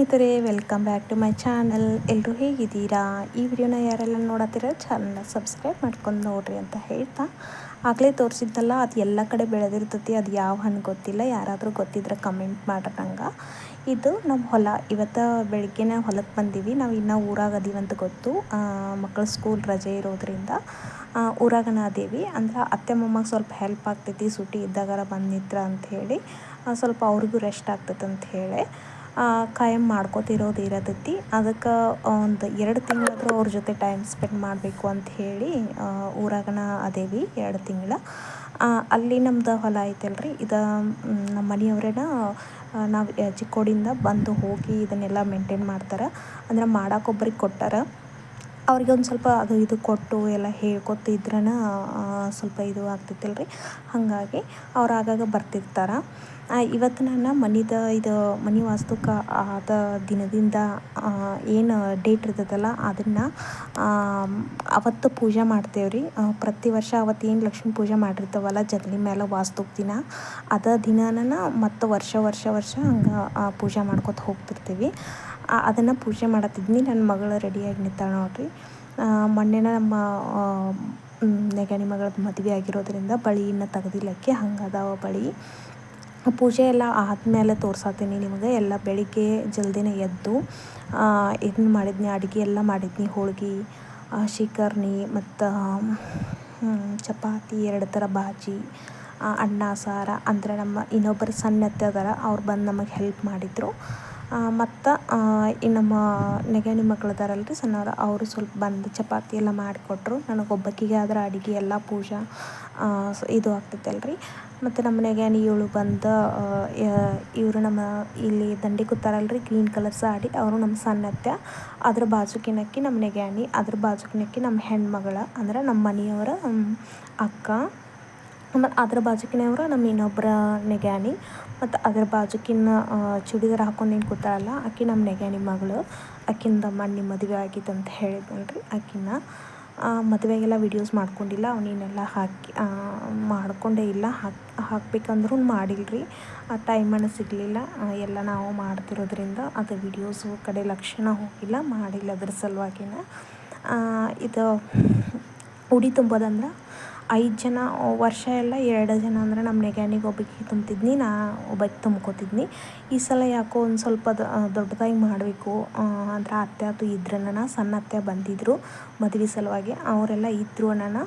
ಸ್ನೇಹಿತರೆ, welcome back to my channel. ಎಲ್ಲರೂ ಹೇಗಿದ್ದೀರಾ? ಈ ವಿಡಿಯೋನ ಯಾರೆಲ್ಲ ನೋಡತ್ತೀರ ಚಾನಲ್ನ ಸಬ್ಸ್ಕ್ರೈಬ್ ಮಾಡ್ಕೊಂಡು ನೋಡ್ರಿ ಅಂತ ಹೇಳ್ತಾ, ಆಗಲೇ ತೋರಿಸಿದ್ದಲ್ಲ, ಅದು ಎಲ್ಲ ಕಡೆ ಬೆಳೆದಿರ್ತೈತಿ. ಅದು ಯಾವ ಹಣ್ಣು ಗೊತ್ತಿಲ್ಲ, ಯಾರಾದರೂ ಗೊತ್ತಿದ್ರೆ ಕಮೆಂಟ್ ಮಾಡ್ರಿ ನಂಗೆ. ಇದು ನಮ್ಮ ಹೊಲ. ಇವತ್ತು ಬೆಳಗ್ಗೆನೇ ಹೊಲಕ್ಕೆ ಬಂದೀವಿ. ನಾವು ಇನ್ನೂ ಊರಾಗ ಅದೀವಂತ ಗೊತ್ತು. ಮಕ್ಕಳು ಸ್ಕೂಲ್ ರಜೆ ಇರೋದ್ರಿಂದ ಊರಾಗನ ಅದೇವಿ. ಅಂದ್ರೆ ಅತ್ತೆ ಮೊಮ್ಮಗೆ ಸ್ವಲ್ಪ ಹೆಲ್ಪ್ ಆಗ್ತೈತಿ, ಸೂಟಿ ಇದ್ದಾಗಾರ ಬಂದು ನಿತ್ರ ಅಂಥೇಳಿ, ಸ್ವಲ್ಪ ಅವ್ರಿಗೂ ರೆಸ್ಟ್ ಆಗ್ತೈತೆ ಅಂಥೇಳಿ ಕಾಯಂ ಮಾಡ್ಕೋತಿರೋದು ಇರತೈತಿ. ಅದಕ್ಕೆ ಒಂದು 2 ತಿಂಗಳಾದರೂ ಅವ್ರ ಜೊತೆ ಟೈಮ್ ಸ್ಪೆಂಡ್ ಮಾಡಬೇಕು ಅಂಥೇಳಿ ಊರಾಗನ ಅದೇವಿ 2 ತಿಂಗಳು. ಅಲ್ಲಿ ನಮ್ದು ಹೊಲ ಐತಲ್ರಿ, ಇದು ನಮ್ಮ ಮನೆಯವ್ರೇನ ನಾವು ಚಿಕ್ಕೋಡಿಂದ ಬಂದು ಹೋಗಿ ಇದನ್ನೆಲ್ಲ ಮೇಂಟೈನ್ ಮಾಡ್ತಾರೆ. ಅಂದ್ರೆ ಮಾಡೋಕ್ಕೊಬ್ರಿಗೆ ಕೊಟ್ಟಾರ. ಅವ್ರಿಗೆ ಒಂದು ಸ್ವಲ್ಪ ಅದು ಇದು ಕೊಟ್ಟು ಎಲ್ಲ ಹೇಳ್ಕೊತಿದ್ರನ ಸ್ವಲ್ಪ ಇದು ಆಗ್ತೈತಲ್ರಿ. ಹಾಗಾಗಿ ಅವ್ರು ಆಗಾಗ ಬರ್ತಿರ್ತಾರೆ. ಇವತ್ತು ನಾನು ಇದು ಮನೆ ವಾಸ್ತುಕ್ಕೆ ಆದ ದಿನದಿಂದ ಏನು ಡೇಟ್ ಇರ್ತೈತಲ್ಲ, ಅದನ್ನು ಅವತ್ತು ಪೂಜೆ ಮಾಡ್ತೇವ್ರಿ. ಪ್ರತಿ ವರ್ಷ ಅವತ್ತು ಏನು ಲಕ್ಷ್ಮೀ ಪೂಜೆ ಮಾಡಿರ್ತೀವಲ್ಲ ಜಗಲಿ ಮೇಲೆ ವಾಸ್ತುಕ್ ದಿನ, ಅದ ದಿನಾನ ಮತ್ತು ವರ್ಷ ಹಂಗೆ ಪೂಜೆ ಮಾಡ್ಕೊತ ಹೋಗ್ತಿರ್ತೀವಿ. ಅದನ್ನು ಪೂಜೆ ಮಾಡತ್ತಿದ್ನಿ. ನನ್ನ ಮಗಳು ರೆಡಿಯಾಗಿ ನಿಂತಾಳೆ ನೋಡ್ರಿ. ಮೊನ್ನೆನ ನಮ್ಮ ನೆಗಣಿ ಮಗಳದ್ದು ಮದುವೆ ಆಗಿರೋದ್ರಿಂದ ಬಳಿಯನ್ನು ತೆಗೆದಿಲ್ಲಕ್ಕೆ, ಹಂಗದಾವ ಬಳಿ. ಪೂಜೆ ಎಲ್ಲ ಆದಮೇಲೆ ತೋರ್ಸತ್ತೀನಿ ನಿಮಗೆ. ಎಲ್ಲ ಬೆಳಿಗ್ಗೆ ಜಲ್ದಿನೇ ಎದ್ದು ಇದನ್ನು ಮಾಡಿದ್ನಿ, ಅಡುಗೆ ಎಲ್ಲ ಮಾಡಿದ್ನಿ. ಹೋಳ್ಗೆ, ಶಿಕರ್ಣಿ ಮತ್ತು ಚಪಾತಿ, 2 ಥರ ಬಾಜಿ, ಅನ್ನ ಸಾರು. ಅಂದರೆ ನಮ್ಮ ಇನ್ನೊಬ್ಬರು ಸಣ್ಣ ಅತ್ತೆ ಅದಾರ, ಅವ್ರು ಬಂದು ನಮಗೆ ಹೆಲ್ಪ್ ಮಾಡಿದರು. ಮತ್ತು ನಮ್ಮ ನೆಗಣಿ ಮಕ್ಳು ಅದಾರಲ್ರಿ ಸಣ್ಣವ್ರು, ಅವರು ಸ್ವಲ್ಪ ಬಂದು ಚಪಾತಿ ಎಲ್ಲ ಮಾಡಿಕೊಟ್ರು. ನನಗೊಬ್ಬಕ್ಕಿಗೆ ಆದ್ರೆ ಅಡುಗೆ ಎಲ್ಲ ಪೂಜೆ ಇದು ಆಗ್ತೈತಲ್ರಿ. ಮತ್ತು ನಮ್ಮ ನೆಗಣಿ ಇವಳು ಬಂದು ಇವರು ನಮ್ಮ ಇಲ್ಲಿ ದಂಡಿ ಕೂತಾರಲ್ರಿ ಗ್ರೀನ್ ಕಲರ್ ಸಾಡಿ, ಅವರು ನಮ್ಮ ಸಣ್ಣ ಅತ್ತೆ. ಅದ್ರ ಬಾಜುಕಿನಕ್ಕಿ ನಮ್ಮ ನೆಗಣಿ, ಅದ್ರ ಬಾಜುಕಿನಕ್ಕಿ ನಮ್ಮ ಹೆಣ್ಮಗಳು, ಅಂದ್ರೆ ನಮ್ಮ ಮನೆಯವರ ಅಕ್ಕ. ಮತ್ತು ಅದ್ರ ಬಾಜುಕಿನವರು ನಮ್ಮ ಇನ್ನೊಬ್ಬರ ನೆಗಣಿ. ಮತ್ತು ಅದ್ರ ಬಾಜುಕಿನ ಚೂಡಿದಾರ ಹಾಕೊಂಡು ಏನು ಕೂತಾಳಲ್ಲ ಆಕೆ ನಮ್ಮ ನೆಗಣಿ ಮಗಳು. ಆಕಿಂದ ಮೊನ್ನೆ ಮದುವೆ ಆಗಿತ್ತು ಅಂತ ಹೇಳಿದ್ನಲ್ರಿ, ಆಕಿನ ಮದುವೆಗೆಲ್ಲ ವೀಡಿಯೋಸ್ ಮಾಡ್ಕೊಂಡಿಲ್ಲ. ಅವನ್ನೆಲ್ಲ ಮಾಡ್ಕೊಂಡೇ ಇಲ್ಲ. ಹಾಕ್ಬೇಕಂದ್ರೂ ಮಾಡಿಲ್ರಿ, ಆ ಟೈಮನ್ನು ಸಿಗಲಿಲ್ಲ. ಎಲ್ಲ ನಾವು ಮಾಡ್ತಿರೋದ್ರಿಂದ ಅದು ವೀಡಿಯೋಸು ಕಡೆ ಲಕ್ಷಣ ಹೋಗಿಲ್ಲ, ಮಾಡಿಲ್ಲ. ಅದ್ರ ಸಲುವಾಗಿನ ಇದು ಉಡಿ ತುಂಬೋದಂದ್ರೆ 5 ಜನ, ವರ್ಷ ಎಲ್ಲ 2 ಜನ. ಅಂದರೆ ನಮ್ಮ ನೆಗಣಿಗೆ ಒಬ್ಬಕ್ಕೆ ತುಂಬ್ತಿದ್ನಿ, ನಾ ಒಬ್ಬಕ್ಕೆ ತುಂಬ್ಕೋತಿದ್ನಿ. ಈ ಸಲ ಯಾಕೋ ಒಂದು ಸ್ವಲ್ಪ ದೊಡ್ಡದಾಗಿ ಮಾಡಬೇಕು ಅಂದ್ರೆ ಅತ್ತೆ ಅದು ಇದ್ರನ್ನ, ಸಣ್ಣ ಅತ್ತೆ ಬಂದಿದ್ದರು ಮದುವೆ ಸಲುವಾಗಿ. ಅವರೆಲ್ಲ ಇದ್ದರು ಅನ್ನೋಣ.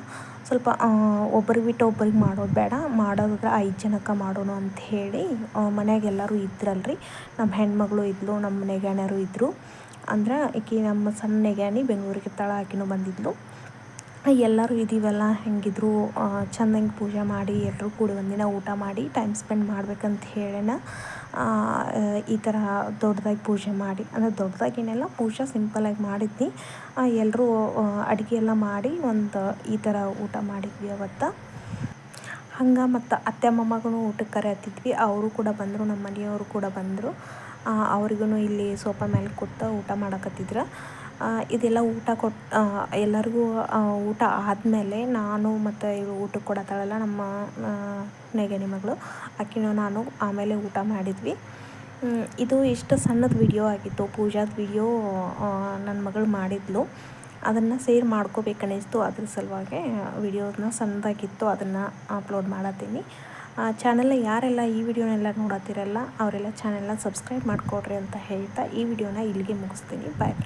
ಸ್ವಲ್ಪ ಒಬ್ರಿಗೆ ಬಿಟ್ಟು ಒಬ್ರಿಗೆ ಮಾಡೋದು ಬೇಡ, ಮಾಡೋದಾದ್ರೆ 5 ಜನಕ್ಕೆ ಮಾಡೋಣ ಅಂಥೇಳಿ ಮನ್ಯಾಗ ಎಲ್ಲರೂ ಇದ್ರಲ್ರಿ. ನಮ್ಮ ಹೆಣ್ಮಗಳು ಇದ್ಲು, ನಮ್ಮ ನೆಗಣ್ಯರು ಇದ್ದರು. ಅಂದ್ರೆ ಈಕೆ ನಮ್ಮ ಸಣ್ಣ ನೆಗಣಿ ಬೆಂಗಳೂರಿಗೆ ಆಕಿನೂ ಬಂದಿದ್ಲು. ಎಲ್ಲರೂ ಇದೀವಲ್ಲ, ಹೆಂಗಿದ್ರು ಚೆಂದಂಗೆ ಪೂಜೆ ಮಾಡಿ ಎಲ್ಲರೂ ಕೂಡಿ ಒಂದಿನ ಊಟ ಮಾಡಿ ಟೈಮ್ ಸ್ಪೆಂಡ್ ಮಾಡ್ಬೇಕಂತ ಹೇಳೋಣ ಈ ಥರ ದೊಡ್ಡದಾಗಿ ಪೂಜೆ ಮಾಡಿ. ಅಂದರೆ ದೊಡ್ಡದಾಗೇನೆಲ್ಲ ಪೂಜೆ ಸಿಂಪಲಾಗಿ ಮಾಡಿದ್ವಿ. ಎಲ್ಲರೂ ಅಡುಗೆ ಎಲ್ಲ ಮಾಡಿ ಒಂದು ಈ ಥರ ಊಟ ಮಾಡಿದ್ವಿ ಅವತ್ತು. ಹಂಗೆ ಮತ್ತು ಅತ್ತೆ ಮೊಮ್ಮಗೂ ಊಟಕ್ಕೆ ಕರೆಯತ್ತಿದ್ವಿ. ಅವರು ಕೂಡ ಬಂದರು, ನಮ್ಮ ಮನೆಯವರು ಕೂಡ ಬಂದರು. ಅವ್ರಿಗೂ ಇಲ್ಲಿ ಸೋಫಾ ಮೇಲೆ ಕೂತು ಊಟ ಮಾಡಕತ್ತಿದ್ರು. ಇದೆಲ್ಲ ಊಟ ಎಲ್ಲರಿಗೂ ಊಟ ಆದಮೇಲೆ ನಾನು ಮತ್ತು ಇವರು ಊಟಕ್ಕೆ ಕೊಡತ್ತಾಳಲ್ಲ ನಮ್ಮ ನೆಗಣಿ ಮಗಳು, ಆಕಿನೂ ನಾನು ಆಮೇಲೆ ಊಟ ಮಾಡಿದ್ವಿ. ಇದು ಇಷ್ಟು ಸಣ್ಣದ ವಿಡಿಯೋ ಆಗಿತ್ತು, ಪೂಜಾದ ವಿಡಿಯೋ ನನ್ನ ಮಗಳು ಮಾಡಿದ್ಲು. ಅದನ್ನು ಶೇರ್ ಮಾಡ್ಕೋಬೇಕನ್ನಿಸ್ತು, ಅದ್ರ ಸಲುವಾಗಿ ವಿಡಿಯೋನ ಸಣ್ಣದಾಗಿತ್ತು, ಅದನ್ನು ಅಪ್ಲೋಡ್ ಮಾಡತ್ತೀನಿ. ಚಾನಲ್ನ ಯಾರೆಲ್ಲ ಈ ವಿಡಿಯೋನೆಲ್ಲ ನೋಡತ್ತಿರಲ್ಲ ಅವರೆಲ್ಲ ಚಾನಲ್ನ ಸಬ್ಸ್ಕ್ರೈಬ್ ಮಾಡಿಕೊಡ್ರಿ ಅಂತ ಹೇಳ್ತಾ ಈ ವಿಡಿಯೋನ ಇಲ್ಲಿಗೆ ಮುಗಿಸ್ತೀನಿ. Bye friends.